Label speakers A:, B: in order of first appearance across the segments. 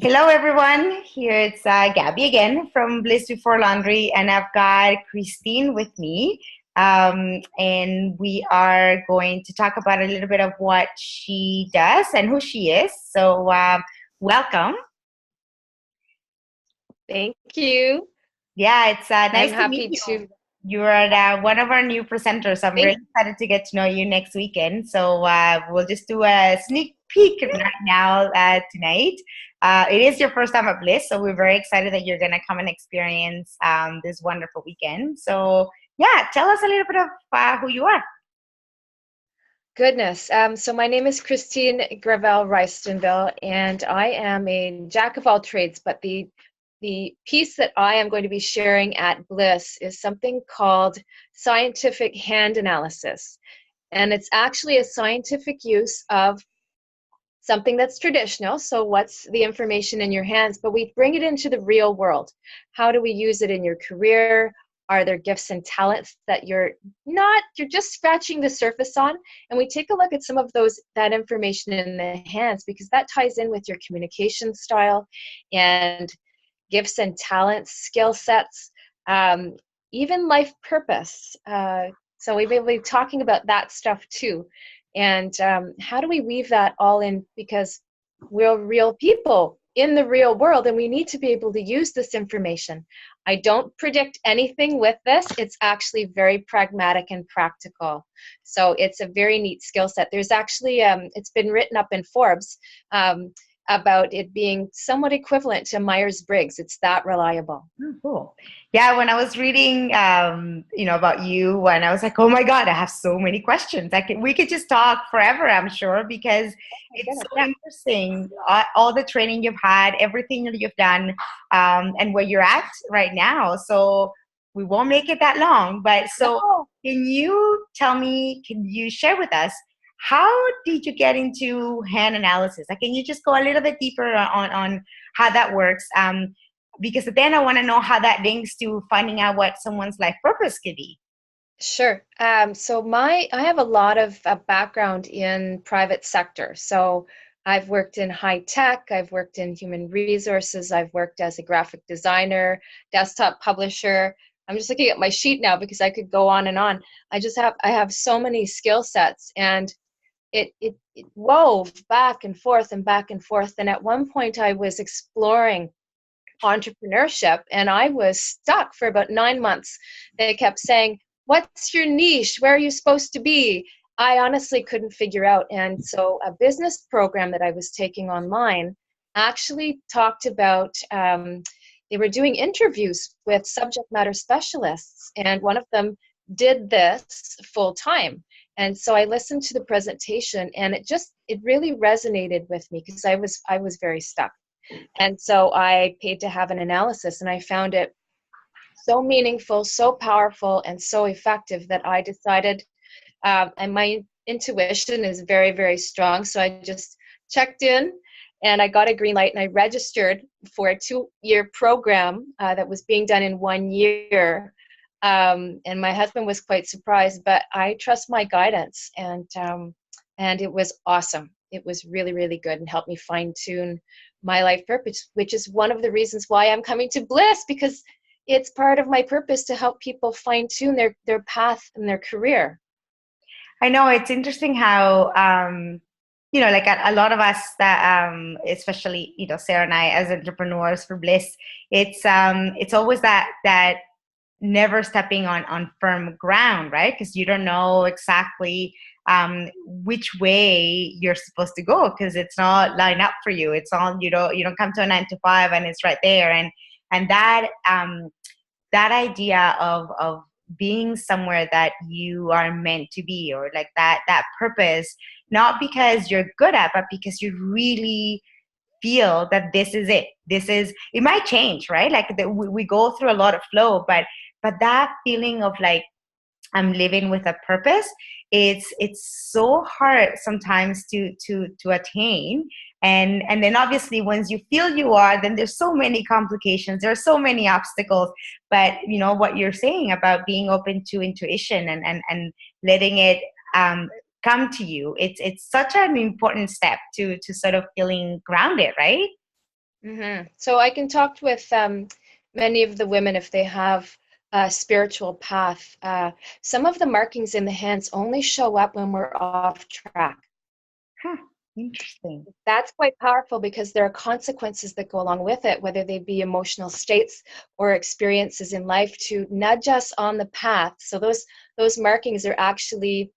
A: Hello, everyone. Here it's Gabby again from Bliss Before Laundry, and I've got Kristine with me. And we are going to talk about a little bit of what she does and who she is. So, welcome.
B: Thank you.
A: Yeah, it's
B: I'm
A: nice to meet
B: happy
A: you.
B: to
A: You are one of our new presenters. I'm
B: thank
A: really excited to get to know you next weekend. So we'll just do a sneak peek right now tonight. It is your first time at Bliss, so we're very excited that you're going to come and experience this wonderful weekend. So, yeah, tell us a little bit of who you are.
B: goodness. So my name is Kristine Gravelle Rystenbil, and I am a jack of all trades, but the piece that I am going to be sharing at Bliss is something called scientific hand analysis. And it's actually a scientific use of something that's traditional. So, what's the information in your hands? But we bring it into the real world. How do we use it in your career? Are there gifts and talents that you're just scratching the surface on? And we take a look at some of that information in the hands because that ties in with your communication style and gifts and talents, skill sets, um, even life purpose. So we will be talking about that stuff too. And how do we weave that all in? Because we're real people in the real world, and we need to be able to use this information. I don't predict anything with this. It's actually very pragmatic and practical. So it's a very neat skill set. There's actually, it's been written up in Forbes. About it being somewhat equivalent to Myers-Briggs. It's that reliable.
A: Oh, cool. Yeah, when I was reading, about you, and I was like, oh my God, I have so many questions. We could just talk forever, I'm sure, because
B: Oh my
A: it's
B: goodness,
A: so
B: yeah.
A: interesting. All the training you've had, everything that you've done, and where you're at right now. So we won't make it that long, but so
B: No.
A: can you share with us, how did you get into hand analysis? Like, can you just go a little bit deeper on how that works? Because then I want to know how that links to finding out what someone's life purpose could be.
B: Sure. I have a lot of background in private sector. So I've worked in high tech, I've worked in human resources, I've worked as a graphic designer, desktop publisher. I'm just looking at my sheet now because I could go on and on. I have so many skill sets, and it wove back and forth and back and forth. And at one point I was exploring entrepreneurship, and I was stuck for about 9 months. They kept saying, what's your niche? Where are you supposed to be? I honestly couldn't figure out. And so a business program that I was taking online actually talked about, they were doing interviews with subject matter specialists, and one of them did this full time. And so I listened to the presentation, and it really resonated with me because I was very stuck. And so I paid to have an analysis, and I found it so meaningful, so powerful, and so effective that I decided, and my intuition is very, very strong. So I just checked in, and I got a green light, and I registered for a 2-year program that was being done in 1 year. And my husband was quite surprised, but I trust my guidance, and it was awesome. It was really, really good and helped me fine tune my life purpose, which is one of the reasons why I'm coming to Bliss, because it's part of my purpose to help people fine tune their path and their career.
A: I know it's interesting how, like a lot of us that, especially, Sarah and I as entrepreneurs for Bliss, it's always that never stepping on firm ground, right? Because you don't know exactly which way you're supposed to go because it's not lined up for you. It's all you don't come to a 9 to 5 and it's right there. And that idea of being somewhere that you are meant to be, or like that purpose, not because you're good at, but because you really feel that this is it. It might change, right? Like we go through a lot of flow, but that feeling of like I'm living with a purpose, it's so hard sometimes to attain. And then obviously once you feel you are, then there's so many complications, there are so many obstacles. But what you're saying about being open to intuition and letting it come to you, it's such an important step to sort of feeling grounded, right?
B: So I can talk with many of the women if they have a spiritual path. Some of the markings in the hands only show up when we're off track.
A: Huh, interesting.
B: That's quite powerful because there are consequences that go along with it, whether they be emotional states or experiences in life to nudge us on the path. So those markings are actually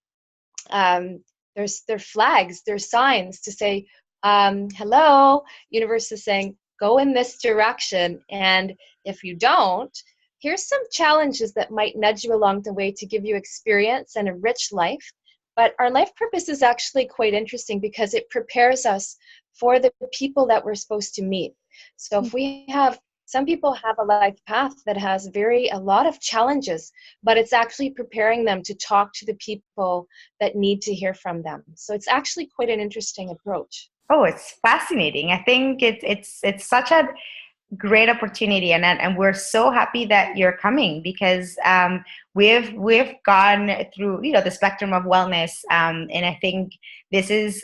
B: um, they're flags, they're signs to say, hello, universe is saying, go in this direction. And if you don't, here's some challenges that might nudge you along the way to give you experience and a rich life. But our life purpose is actually quite interesting because it prepares us for the people that we're supposed to meet. So if we have some people have a life path that has a lot of challenges, but it's actually preparing them to talk to the people that need to hear from them. So it's actually quite an interesting approach.
A: Oh, it's fascinating. I think it's such a great opportunity, and we're so happy that you're coming because we've gone through the spectrum of wellness, and I think this is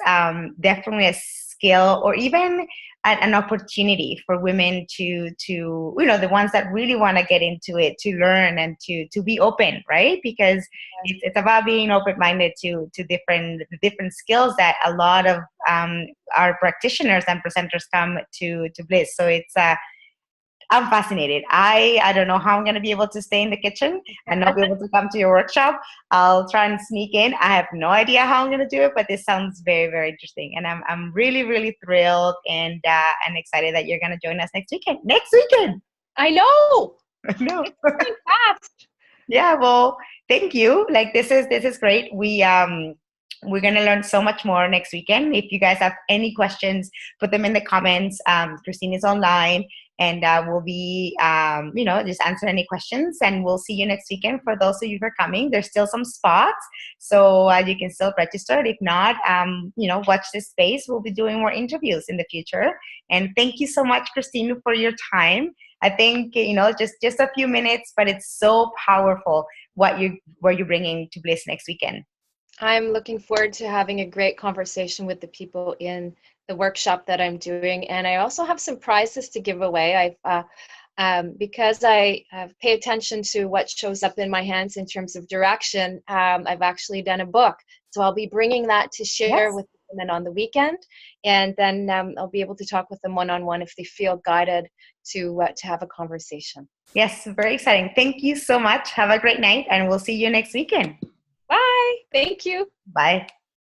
A: definitely a skill or even an opportunity for women to the ones that really want to get into it, to learn and to be open, right? Because it's about being open-minded to different skills that a lot of our practitioners and presenters come to Bliss. So I'm fascinated. I don't know how I'm going to be able to stay in the kitchen and not be able to come to your workshop. I'll try and sneak in. I have no idea how I'm going to do it, but this sounds very, very interesting. And I'm really, really thrilled and excited that you're going to join us next weekend. Next weekend.
B: I know.
A: No.
B: It's going fast.
A: Yeah, well, thank you. Like this is great. We're gonna learn so much more next weekend. If you guys have any questions, put them in the comments. Kristine is online, and we'll be just answer any questions. And we'll see you next weekend. For those of you who are coming, there's still some spots, so you can still register. If not, watch this space. We'll be doing more interviews in the future. And thank you so much, Kristine, for your time. I think just a few minutes, but it's so powerful what you're bringing to Bliss next weekend.
B: I'm looking forward to having a great conversation with the people in the workshop that I'm doing, and I also have some prizes to give away. Because I pay attention to what shows up in my hands in terms of direction. I've actually done a book, so I'll be bringing that to share
A: Yes.
B: with women on the weekend, and then I'll be able to talk with them one-on-one if they feel guided to have a conversation.
A: Yes, very exciting. Thank you so much. Have a great night, and we'll see you next weekend.
B: Bye. Thank you.
A: Bye.